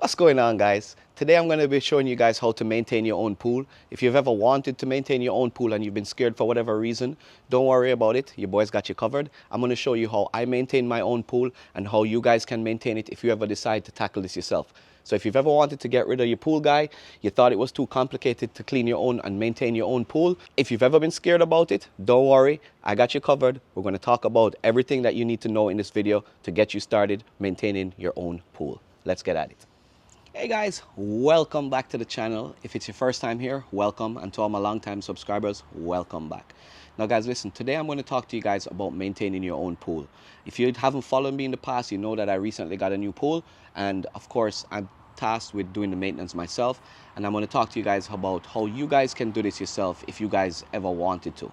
What's going on, guys? Today I'm going to be showing you guys how to maintain your own pool. If you've ever wanted to maintain your own pool and you've been scared for whatever reason, don't worry about it. Your boy's got you covered. I'm going to show you how I maintain my own pool and how you guys can maintain it if you ever decide to tackle this yourself. So if you've ever wanted to get rid of your pool guy, you thought it was too complicated to clean your own and maintain your own pool, if you've ever been scared about it, don't worry, I got you covered. We're going to talk about everything that you need to know in this video to get you started maintaining your own pool. Let's get at it. Hey guys, welcome back to the channel. If it's your first time here, welcome, and to all my long-time subscribers, welcome back. Now guys, listen, today I'm going to talk to you guys about maintaining your own pool. If you haven't followed me in the past, you know that I recently got a new pool, and of course I'm tasked with doing the maintenance myself, and I'm going to talk to you guys about how you guys can do this yourself if you guys ever wanted to.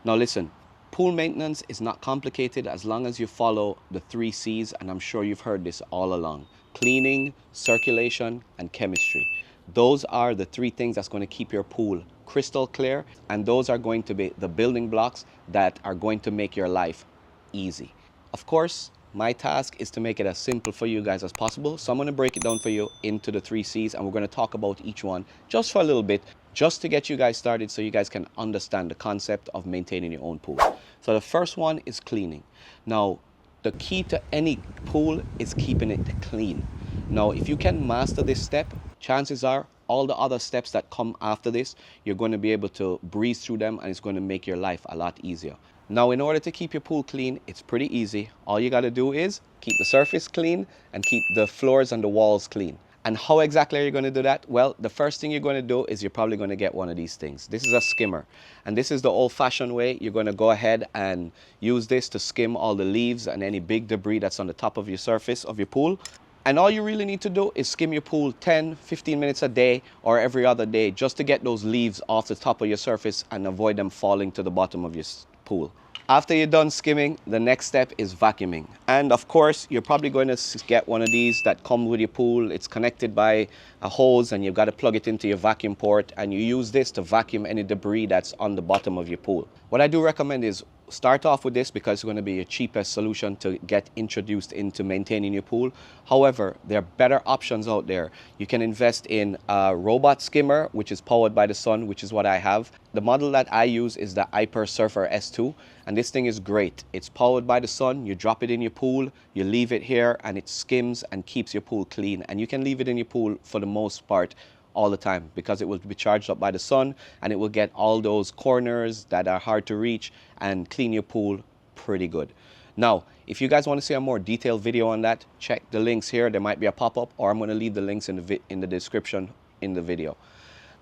Now listen, pool maintenance is not complicated as long as you follow the 3 C's, and I'm sure you've heard this all along. Cleaning, circulation, and chemistry. Those are the 3 things that's going to keep your pool crystal clear, and those are going to be the building blocks that are going to make your life easy. Of course, my task is to make it as simple for you guys as possible, so I'm going to break it down for you into the 3 C's, and we're going to talk about each one just for a little bit, just to get you guys started so you guys can understand the concept of maintaining your own pool. So the first one is cleaning. Now, the key to any pool is keeping it clean. Now, if you can master this step, chances are all the other steps that come after this, you're going to be able to breeze through them, and it's going to make your life a lot easier. Now, in order to keep your pool clean, it's pretty easy. All you got to do is keep the surface clean and keep the floors and the walls clean. And how exactly are you going to do that? Well, the first thing you're going to do is you're probably going to get one of these things. This is a skimmer. And this is the old-fashioned way. You're going to go ahead and use this to skim all the leaves and any big debris that's on the top of your surface of your pool. And all you really need to do is skim your pool 10, 15 minutes a day or every other day just to get those leaves off the top of your surface and avoid them falling to the bottom of your pool. After you're done skimming, the next step is vacuuming. And of course, you're probably going to get one of these that come with your pool. It's connected by a hose, and you've got to plug it into your vacuum port, and you use this to vacuum any debris that's on the bottom of your pool. What I do recommend is start off with this because it's going to be your cheapest solution to get introduced into maintaining your pool. However, there are better options out there. You can invest in a robot skimmer, which is powered by the sun, which is what I have. The model that I use is the Hyper Surfer S2, and this thing is great. It's powered by the sun. You drop it in your pool, you leave it here, and it skims and keeps your pool clean. And you can leave it in your pool for the most part all the time because it will be charged up by the sun, and it will get all those corners that are hard to reach and clean your pool pretty good. Now, if you guys want to see a more detailed video on that, check the links here. There might be a pop-up, or I'm going to leave the links in the description in the video.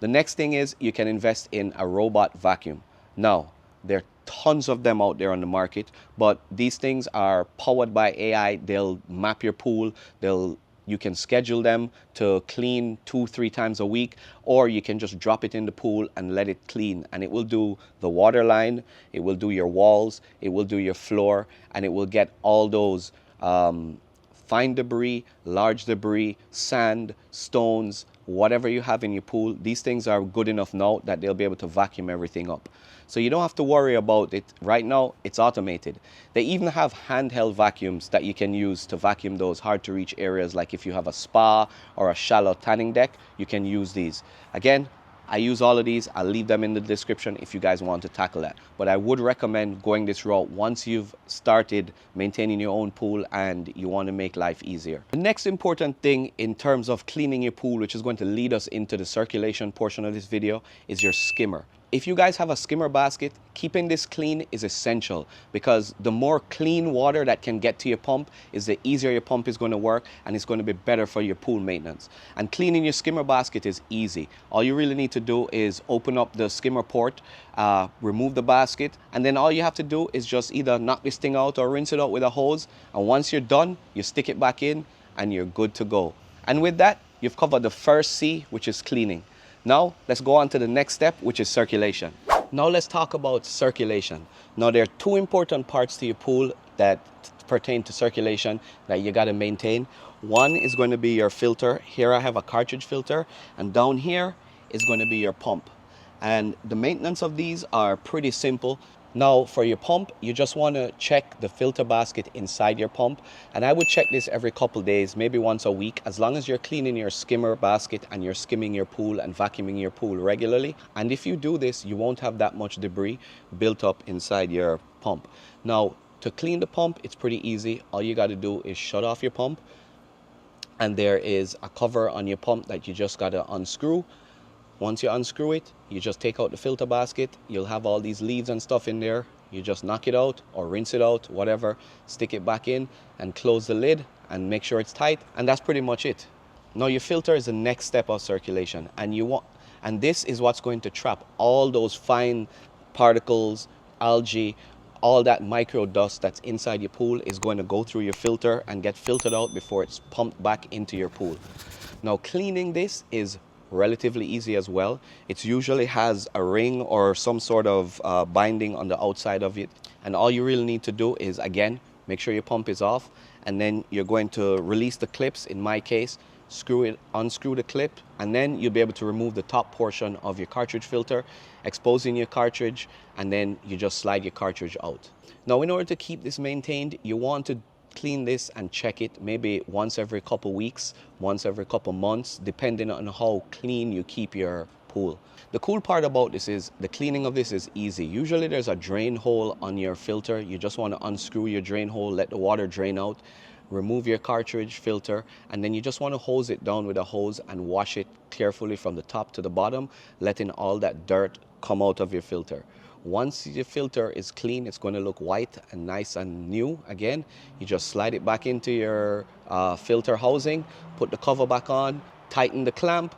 The next thing is you can invest in a robot vacuum. Now, there are tons of them out there on the market, but these things are powered by AI. They'll map your pool. You can schedule them to clean 2-3 times a week, or you can just drop it in the pool and let it clean, and it will do the water line, it will do your walls, it will do your floor, and it will get all those fine debris, large debris, sand, stones, whatever you have in your pool. These things are good enough now that they'll be able to vacuum everything up. So you don't have to worry about it. Right now, it's automated. They even have handheld vacuums that you can use to vacuum those hard to reach areas, like if you have a spa or a shallow tanning deck, you can use these. Again, I use all of these. I'll leave them in the description if you guys want to tackle that. But I would recommend going this route once you've started maintaining your own pool and you want to make life easier. The next important thing in terms of cleaning your pool, which is going to lead us into the circulation portion of this video, is your skimmer. If you guys have a skimmer basket, keeping this clean is essential because the more clean water that can get to your pump is the easier your pump is going to work, and it's going to be better for your pool maintenance. And cleaning your skimmer basket is easy. All you really need to do is open up the skimmer port, remove the basket, and then all you have to do is just either knock this thing out or rinse it out with a hose. And once you're done, you stick it back in and you're good to go. And with that, you've covered the first C, which is cleaning. Now, let's go on to the next step, which is circulation. Now, let's talk about circulation. Now, there are 2 important parts to your pool that pertain to circulation that you got to maintain. One is going to be your filter. Here I have a cartridge filter, and down here is going to be your pump. And the maintenance of these are pretty simple. Now for your pump, you just want to check the filter basket inside your pump, and I would check this every couple days, maybe once a week, as long as you're cleaning your skimmer basket and you're skimming your pool and vacuuming your pool regularly. And if you do this, you won't have that much debris built up inside your pump. Now to clean the pump, it's pretty easy. All you got to do is shut off your pump, and there is a cover on your pump that you just got to unscrew. Once you unscrew it, you just take out the filter basket. You'll have all these leaves and stuff in there. You just knock it out or rinse it out, whatever, stick it back in and close the lid and make sure it's tight, and that's pretty much it. Now your filter is the next step of circulation, and this is what's going to trap all those fine particles, algae, all that micro dust that's inside your pool is going to go through your filter and get filtered out before it's pumped back into your pool. Now cleaning this is relatively easy as well. It usually has a ring or some sort of binding on the outside of it, and all you really need to do is, again, make sure your pump is off, and then you're going to release the clips. In my case, unscrew the clip, and then you'll be able to remove the top portion of your cartridge filter, exposing your cartridge, and then you just slide your cartridge out. Now in order to keep this maintained, you want to clean this and check it maybe once every couple weeks, once every couple months, depending on how clean you keep your pool. The cool part about this is the cleaning of this is easy. Usually there's a drain hole on your filter. You just want to unscrew your drain hole, let the water drain out, remove your cartridge filter, and then you just want to hose it down with a hose and wash it carefully from the top to the bottom, letting all that dirt come out of your filter. Once your filter is clean, it's going to look white and nice and new again. You just slide it back into your filter housing, put the cover back on, tighten the clamp,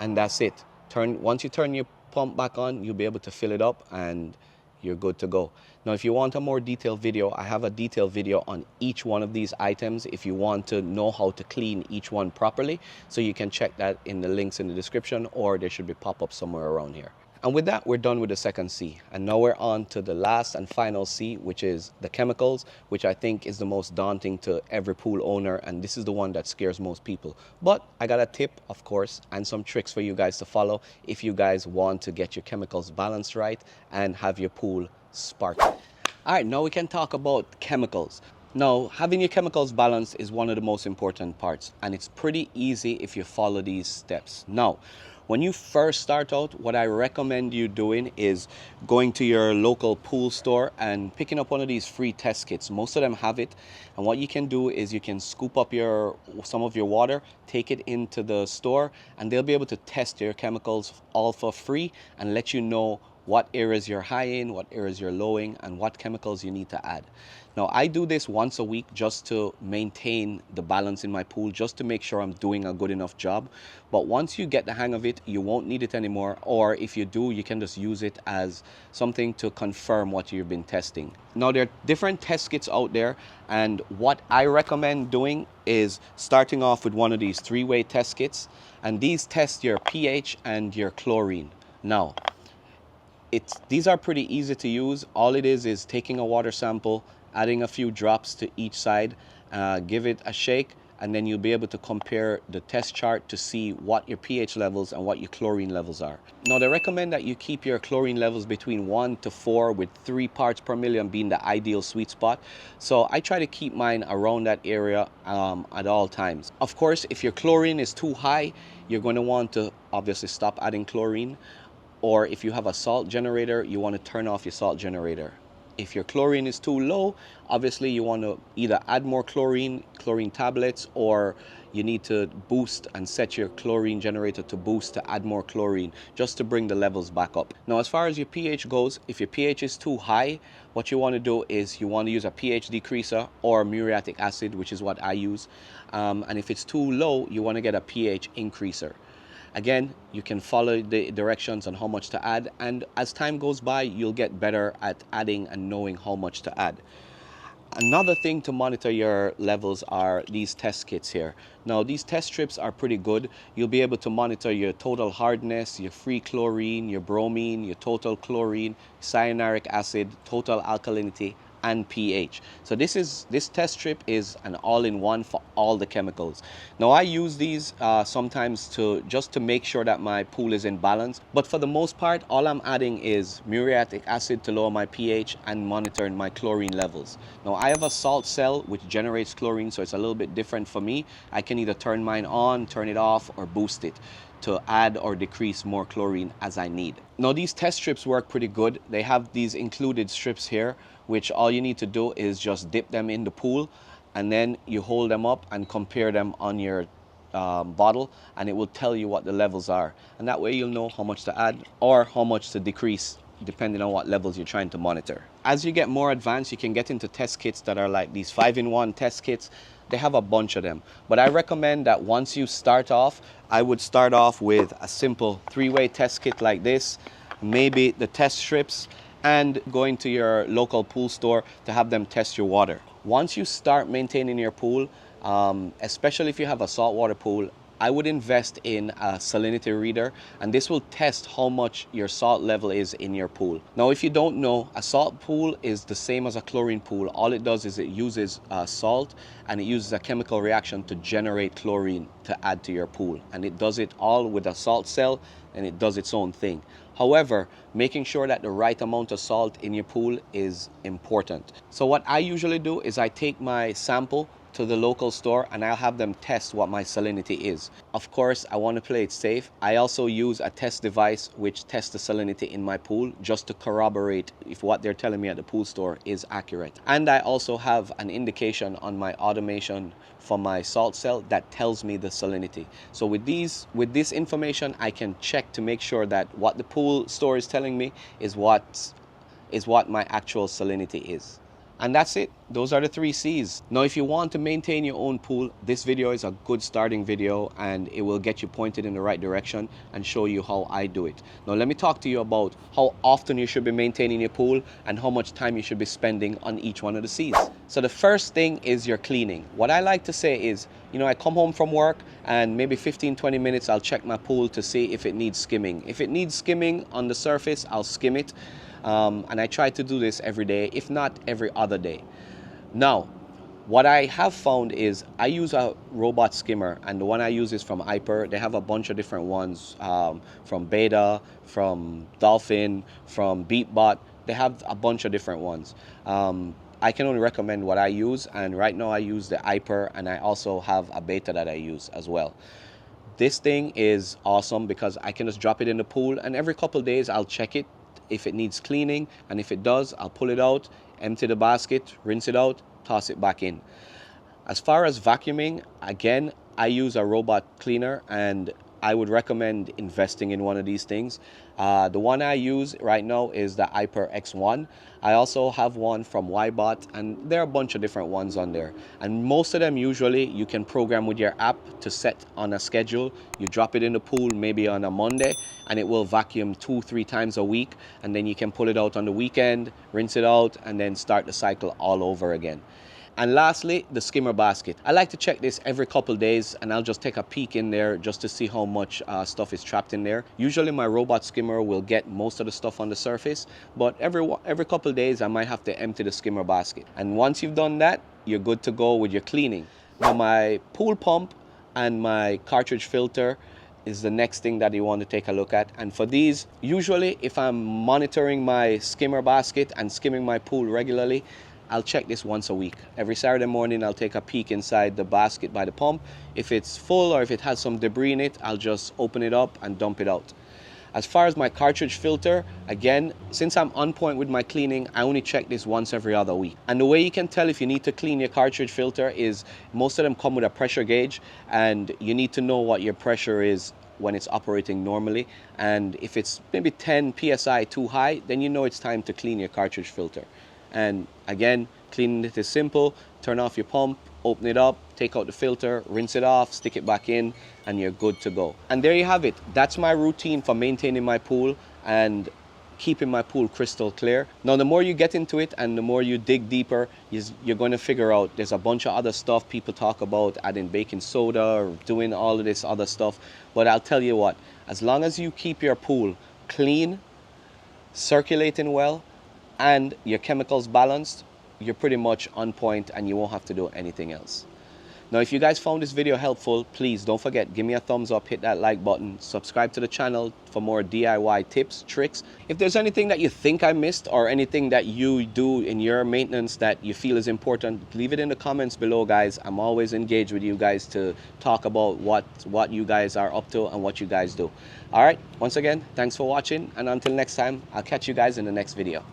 and that's it. Once you turn your pump back on, you'll be able to fill it up and you're good to go. Now, if you want a more detailed video, I have a detailed video on each one of these items if you want to know how to clean each one properly. So you can check that in the links in the description, or there should be pop-up somewhere around here. And with that, we're done with the second C. And now we're on to the last and final C, which is the chemicals, which I think is the most daunting to every pool owner. And this is the one that scares most people. But I got a tip, of course, and some tricks for you guys to follow if you guys want to get your chemicals balanced right and have your pool sparkling. All right, now we can talk about chemicals. Now, having your chemicals balanced is one of the most important parts, and it's pretty easy if you follow these steps. Now, when you first start out, what I recommend you doing is going to your local pool store and picking up one of these free test kits. Most of them have it, and what you can do is you can scoop up some of your water, take it into the store, and they'll be able to test your chemicals all for free and let you know what areas you're high in, what areas you're low in, and what chemicals you need to add. Now, I do this once a week just to maintain the balance in my pool, just to make sure I'm doing a good enough job. But once you get the hang of it, you won't need it anymore. Or if you do, you can just use it as something to confirm what you've been testing. Now, there are different test kits out there, and what I recommend doing is starting off with one of these three-way test kits, and these test your pH and your chlorine. Now, these are pretty easy to use. All it is taking a water sample, adding a few drops to each side, give it a shake, and then you'll be able to compare the test chart to see what your pH levels and what your chlorine levels are. Now, they recommend that you keep your chlorine levels between 1 to 4, with 3 parts per million being the ideal sweet spot. So I try to keep mine around that area at all times. Of course, if your chlorine is too high, you're going to want to obviously stop adding chlorine. Or if you have a salt generator, you want to turn off your salt generator. If your chlorine is too low, obviously you want to either add more chlorine tablets, or you need to boost and set your chlorine generator to boost to add more chlorine just to bring the levels back up. Now, as far as your pH goes, if your pH is too high, what you want to do is you want to use a pH decreaser or muriatic acid, which is what I use. And if it's too low, you want to get a pH increaser. Again, you can follow the directions on how much to add, and as time goes by, you'll get better at adding and knowing how much to add. Another thing to monitor your levels are these test kits here. Now, these test strips are pretty good. You'll be able to monitor your total hardness, your free chlorine, your bromine, your total chlorine, cyanuric acid, total alkalinity, and pH. So this test strip is an all-in-one for all the chemicals. Now I use these sometimes just to make sure that my pool is in balance, but for the most part all I'm adding is muriatic acid to lower my pH and monitoring my chlorine levels. Now I have a salt cell which generates chlorine, so it's a little bit different for me. I can either turn mine on, turn it off, or boost it to add or decrease more chlorine as I need. Now these test strips work pretty good. They have these included strips here, which all you need to do is just dip them in the pool, and then you hold them up and compare them on your bottle, and it will tell you what the levels are, and that way you'll know how much to add or how much to decrease depending on what levels you're trying to monitor. As you get more advanced, you can get into test kits that are like these 5-in-1 test kits. They have a bunch of them, but I recommend that once you start off, I would start off with a simple 3-way test kit like this, maybe the test strips, and going to your local pool store to have them test your water. Once you start maintaining your pool, especially if you have a saltwater pool, I would invest in a salinity reader, and this will test how much your salt level is in your pool. Now, if you don't know, a salt pool is the same as a chlorine pool. All it does is it uses salt, and it uses a chemical reaction to generate chlorine to add to your pool. And it does it all with a salt cell, and it does its own thing. However, making sure that the right amount of salt in your pool is important. So what I usually do is I take my sample to the local store and I'll have them test what my salinity is. Of course, I want to play it safe. I also use a test device which tests the salinity in my pool just to corroborate if what they're telling me at the pool store is accurate. And I also have an indication on my automation for my salt cell that tells me the salinity. So with this information, I can check to make sure that what the pool store is telling me is what my actual salinity is. And that's it. Those are the 3 C's. Now, if you want to maintain your own pool, this video is a good starting video, and it will get you pointed in the right direction and show you how I do it. Now, let me talk to you about how often you should be maintaining your pool and how much time you should be spending on each one of the C's. So the first thing is your cleaning. What I like to say is, I come home from work and maybe 15-20 minutes I'll check my pool to see if it needs skimming. If it needs skimming on the surface, I'll skim it. And I try to do this every day, if not every other day. Now, what I have found is I use a robot skimmer, and the one I use is from Hyper. They have a bunch of different ones, from Beta, from Dolphin, from Beatbot. They have a bunch of different ones. I can only recommend what I use, and right now I use the Hyper, and I also have a Beta that I use as well. This thing is awesome because I can just drop it in the pool, and every couple of days I'll check it if it needs cleaning, and if it does, I'll pull it out, empty the basket, rinse it out, toss it back in. As far as vacuuming, again, I use a robot cleaner, and I would recommend investing in one of these things. The one I use right now is the Hyper X1. I also have one from Ybot, and there are a bunch of different ones on there. And most of them usually you can program with your app to set on a schedule. You drop it in the pool maybe on a Monday, and it will vacuum 2-3 times a week. And then you can pull it out on the weekend, rinse it out, and then start the cycle all over again. And lastly, the skimmer basket. I like to check this every couple days, and I'll just take a peek in there just to see how much stuff is trapped in there. Usually my robot skimmer will get most of the stuff on the surface, but every couple days I might have to empty the skimmer basket. And once you've done that, you're good to go with your cleaning. Now, my pool pump and my cartridge filter is the next thing that you want to take a look at. And for these, usually if I'm monitoring my skimmer basket and skimming my pool regularly, I'll check this once a week. Every Saturday morning, I'll take a peek inside the basket by the pump. If it's full or if it has some debris in it, I'll just open it up and dump it out. As far as my cartridge filter, again, since I'm on point with my cleaning, I only check this once every other week. And the way you can tell if you need to clean your cartridge filter is most of them come with a pressure gauge, and you need to know what your pressure is when it's operating normally. And if it's maybe 10 psi too high, then you know it's time to clean your cartridge filter. And again, cleaning it is simple. Turn off your pump, open it up, take out the filter, rinse it off, stick it back in, and you're good to go. And there you have it. That's my routine for maintaining my pool and keeping my pool crystal clear. Now, the more you get into it and the more you dig deeper, you're going to figure out there's a bunch of other stuff people talk about, adding baking soda or doing all of this other stuff. But I'll tell you what, as long as you keep your pool clean, circulating well, and your chemicals balanced, you're pretty much on point and you won't have to do anything else. Now, if you guys found this video helpful, please don't forget, give me a thumbs up, hit that like button, subscribe to the channel for more DIY tips, tricks. If there's anything that you think I missed or anything that you do in your maintenance that you feel is important, leave it in the comments below, guys. I'm always engaged with you guys to talk about what you guys are up to and what you guys do. All right, once again, thanks for watching, and until next time, I'll catch you guys in the next video.